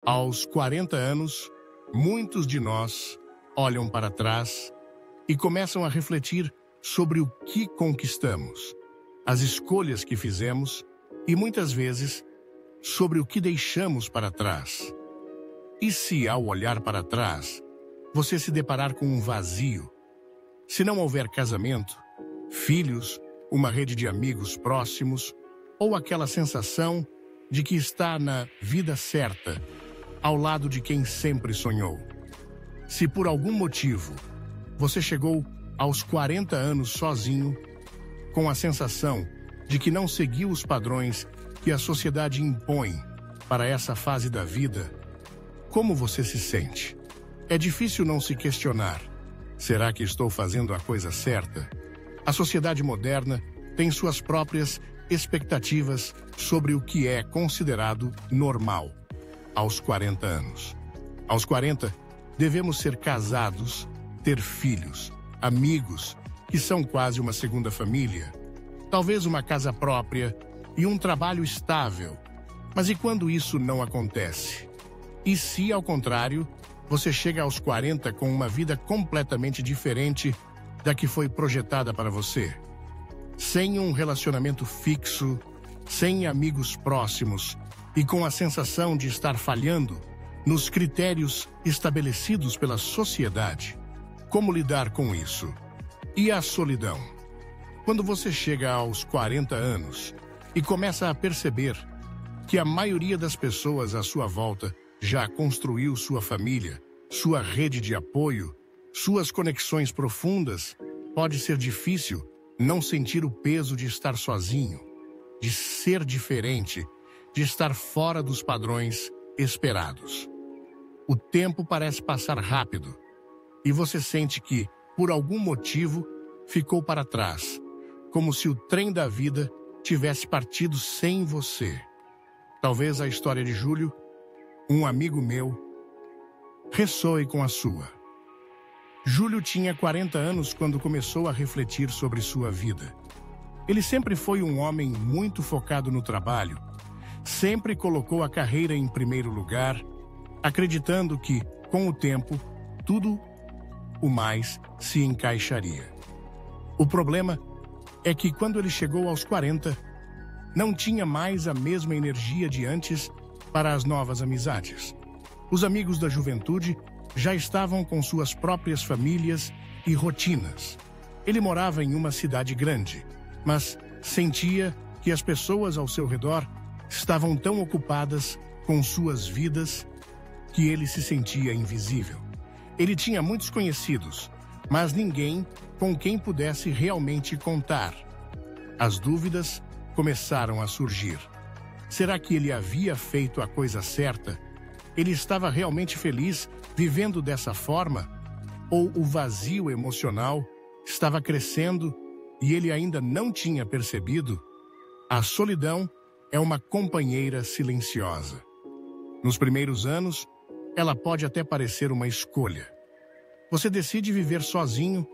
Aos 40 anos, muitos de nós olham para trás e começam a refletir sobre o que conquistamos, as escolhas que fizemos e, muitas vezes, sobre o que deixamos para trás. E se, ao olhar para trás, você se deparar com um vazio? Se não houver casamento, filhos, uma rede de amigos próximos ou aquela sensação de que está na vida certa, ao lado de quem sempre sonhou. Se por algum motivo você chegou aos 40 anos sozinho, com a sensação de que não seguiu os padrões que a sociedade impõe para essa fase da vida, como você se sente? É difícil não se questionar: será que estou fazendo a coisa certa? A sociedade moderna tem suas próprias expectativas sobre o que é considerado normal aos 40 anos. Aos 40, devemos ser casados, ter filhos, amigos, que são quase uma segunda família, talvez uma casa própria e um trabalho estável. Mas e quando isso não acontece? E se, ao contrário, você chega aos 40 com uma vida completamente diferente da que foi projetada para você? Sem um relacionamento fixo, sem amigos próximos e com a sensação de estar falhando nos critérios estabelecidos pela sociedade. Como lidar com isso? E a solidão? Quando você chega aos 40 anos e começa a perceber que a maioria das pessoas à sua volta já construiu sua família, sua rede de apoio, suas conexões profundas, pode ser difícil não sentir o peso de estar sozinho, de ser diferente, de estar fora dos padrões esperados. O tempo parece passar rápido e você sente que, por algum motivo, ficou para trás, como se o trem da vida tivesse partido sem você. Talvez a história de Júlio, um amigo meu, ressoe com a sua. Júlio tinha 40 anos quando começou a refletir sobre sua vida. Ele sempre foi um homem muito focado no trabalho, sempre colocou a carreira em primeiro lugar, acreditando que, com o tempo, tudo o mais se encaixaria. O problema é que quando ele chegou aos 40, não tinha mais a mesma energia de antes para as novas amizades. Os amigos da juventude já estavam com suas próprias famílias e rotinas. Ele morava em uma cidade grande, mas sentia que as pessoas ao seu redor estavam tão ocupadas com suas vidas que ele se sentia invisível. Ele tinha muitos conhecidos, mas ninguém com quem pudesse realmente contar. As dúvidas começaram a surgir. Será que ele havia feito a coisa certa? Ele estava realmente feliz vivendo dessa forma? Ou o vazio emocional estava crescendo e ele ainda não tinha percebido? A solidão é uma companheira silenciosa. Nos primeiros anos, ela pode até parecer uma escolha. Você decide viver sozinho,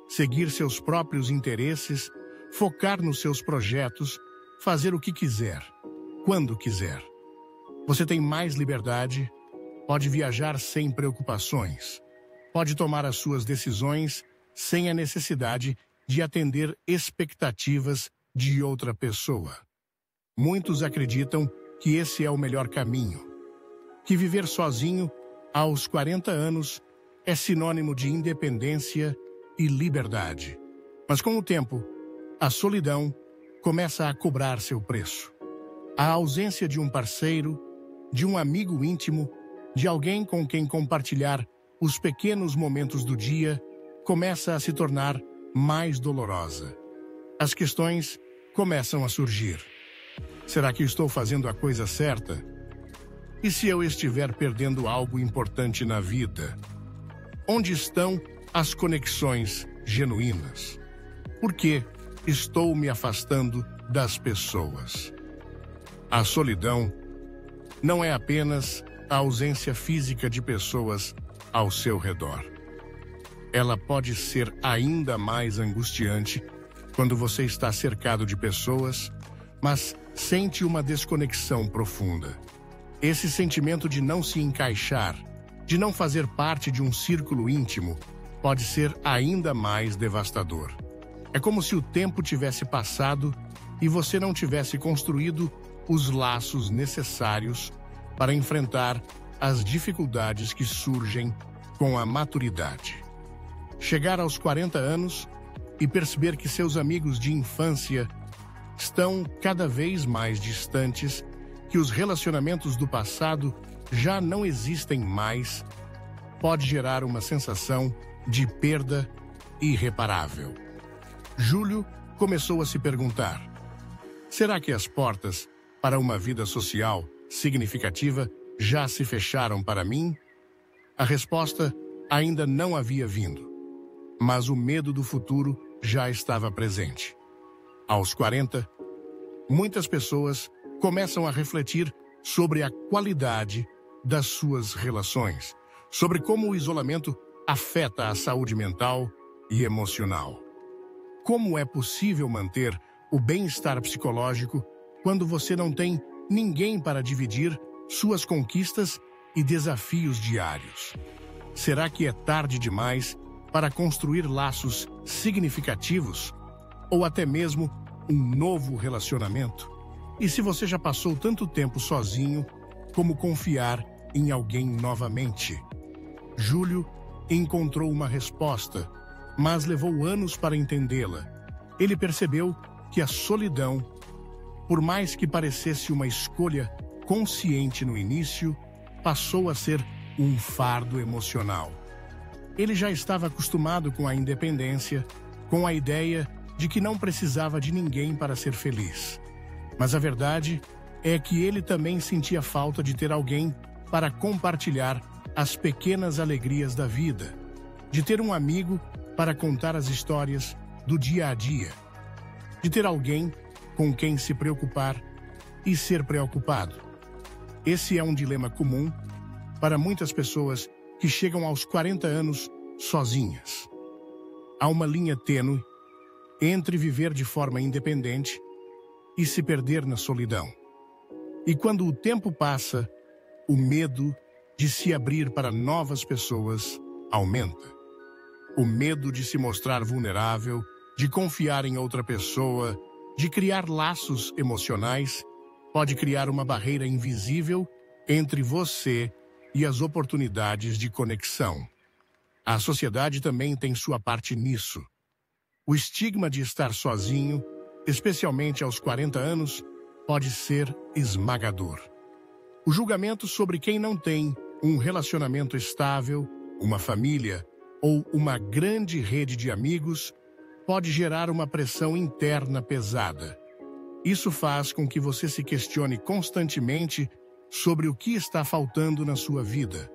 seguir seus próprios interesses, focar nos seus projetos, fazer o que quiser, quando quiser. Você tem mais liberdade, pode viajar sem preocupações, pode tomar as suas decisões sem a necessidade de atender expectativas de outra pessoa. Muitos acreditam que esse é o melhor caminho, que viver sozinho aos 40 anos é sinônimo de independência e liberdade. Mas com o tempo, a solidão começa a cobrar seu preço. A ausência de um parceiro, de um amigo íntimo, de alguém com quem compartilhar os pequenos momentos do dia, começa a se tornar mais dolorosa. As questões começam a surgir. Será que estou fazendo a coisa certa? E se eu estiver perdendo algo importante na vida? Onde estão as conexões genuínas? Por que estou me afastando das pessoas? A solidão não é apenas a ausência física de pessoas ao seu redor. Ela pode ser ainda mais angustiante quando você está cercado de pessoas, mas sente uma desconexão profunda. Esse sentimento de não se encaixar, de não fazer parte de um círculo íntimo, pode ser ainda mais devastador. É como se o tempo tivesse passado e você não tivesse construído os laços necessários para enfrentar as dificuldades que surgem com a maturidade. Chegar aos 40 anos e perceber que seus amigos de infância estão cada vez mais distantes, que os relacionamentos do passado já não existem mais, pode gerar uma sensação de perda irreparável. Júlio começou a se perguntar: será que as portas para uma vida social significativa já se fecharam para mim? A resposta ainda não havia vindo, mas o medo do futuro já estava presente. Aos 40, muitas pessoas começam a refletir sobre a qualidade das suas relações, sobre como o isolamento afeta a saúde mental e emocional. Como é possível manter o bem-estar psicológico quando você não tem ninguém para dividir suas conquistas e desafios diários? Será que é tarde demais para construir laços significativos ou até mesmo um novo relacionamento? E se você já passou tanto tempo sozinho, como confiar em alguém novamente? Júlio encontrou uma resposta, mas levou anos para entendê-la. Ele percebeu que a solidão, por mais que parecesse uma escolha consciente no início, passou a ser um fardo emocional. Ele já estava acostumado com a independência, com a ideia de que não precisava de ninguém para ser feliz. Mas a verdade é que ele também sentia falta de ter alguém para compartilhar as pequenas alegrias da vida, de ter um amigo para contar as histórias do dia a dia, de ter alguém com quem se preocupar e ser preocupado. Esse é um dilema comum para muitas pessoas que chegam aos 40 anos sozinhas. Há uma linha tênue entre viver de forma independente e se perder na solidão. E quando o tempo passa, o medo de se abrir para novas pessoas aumenta. O medo de se mostrar vulnerável, de confiar em outra pessoa, de criar laços emocionais, pode criar uma barreira invisível entre você e as oportunidades de conexão. A sociedade também tem sua parte nisso. O estigma de estar sozinho, especialmente aos 40 anos, pode ser esmagador. O julgamento sobre quem não tem um relacionamento estável, uma família ou uma grande rede de amigos pode gerar uma pressão interna pesada. Isso faz com que você se questione constantemente sobre o que está faltando na sua vida,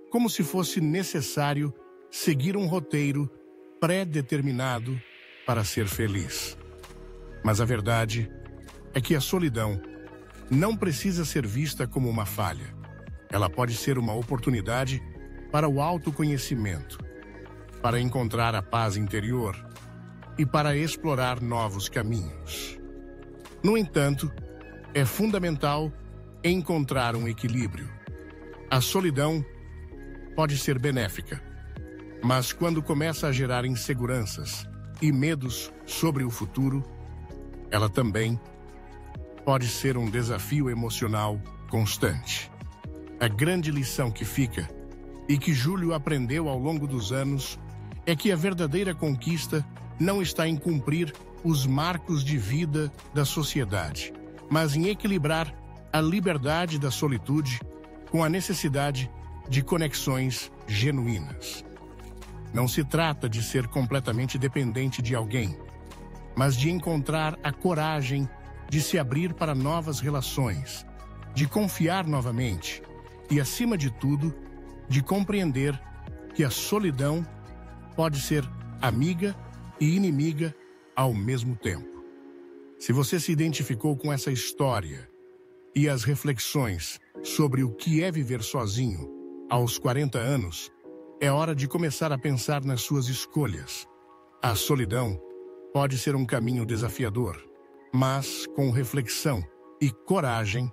como se fosse necessário seguir um roteiro pré-determinado para ser feliz. Mas a verdade é que a solidão não precisa ser vista como uma falha. Ela pode ser uma oportunidade para o autoconhecimento, para encontrar a paz interior e para explorar novos caminhos. No entanto, é fundamental encontrar um equilíbrio. A solidão pode ser benéfica, mas quando começa a gerar inseguranças e medos sobre o futuro, ela também pode ser um desafio emocional constante. A grande lição que fica, e que Júlio aprendeu ao longo dos anos, é que a verdadeira conquista não está em cumprir os marcos de vida da sociedade, mas em equilibrar a liberdade da solitude com a necessidade de conexões genuínas. Não se trata de ser completamente dependente de alguém, mas de encontrar a coragem de se abrir para novas relações, de confiar novamente e, acima de tudo, de compreender que a solidão pode ser amiga e inimiga ao mesmo tempo. Se você se identificou com essa história e as reflexões sobre o que é viver sozinho aos 40 anos, é hora de começar a pensar nas suas escolhas. A solidão pode ser um caminho desafiador, mas com reflexão e coragem,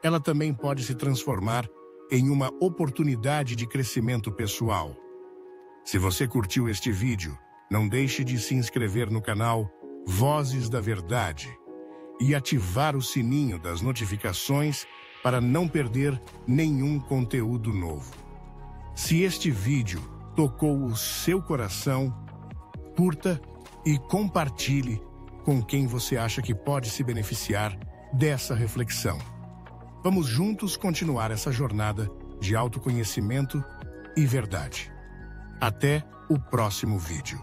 ela também pode se transformar em uma oportunidade de crescimento pessoal. Se você curtiu este vídeo, não deixe de se inscrever no canal Vozes da Verdade e ativar o sininho das notificações para não perder nenhum conteúdo novo. Se este vídeo tocou o seu coração, curta e compartilhe com quem você acha que pode se beneficiar dessa reflexão. Vamos juntos continuar essa jornada de autoconhecimento e verdade. Até o próximo vídeo.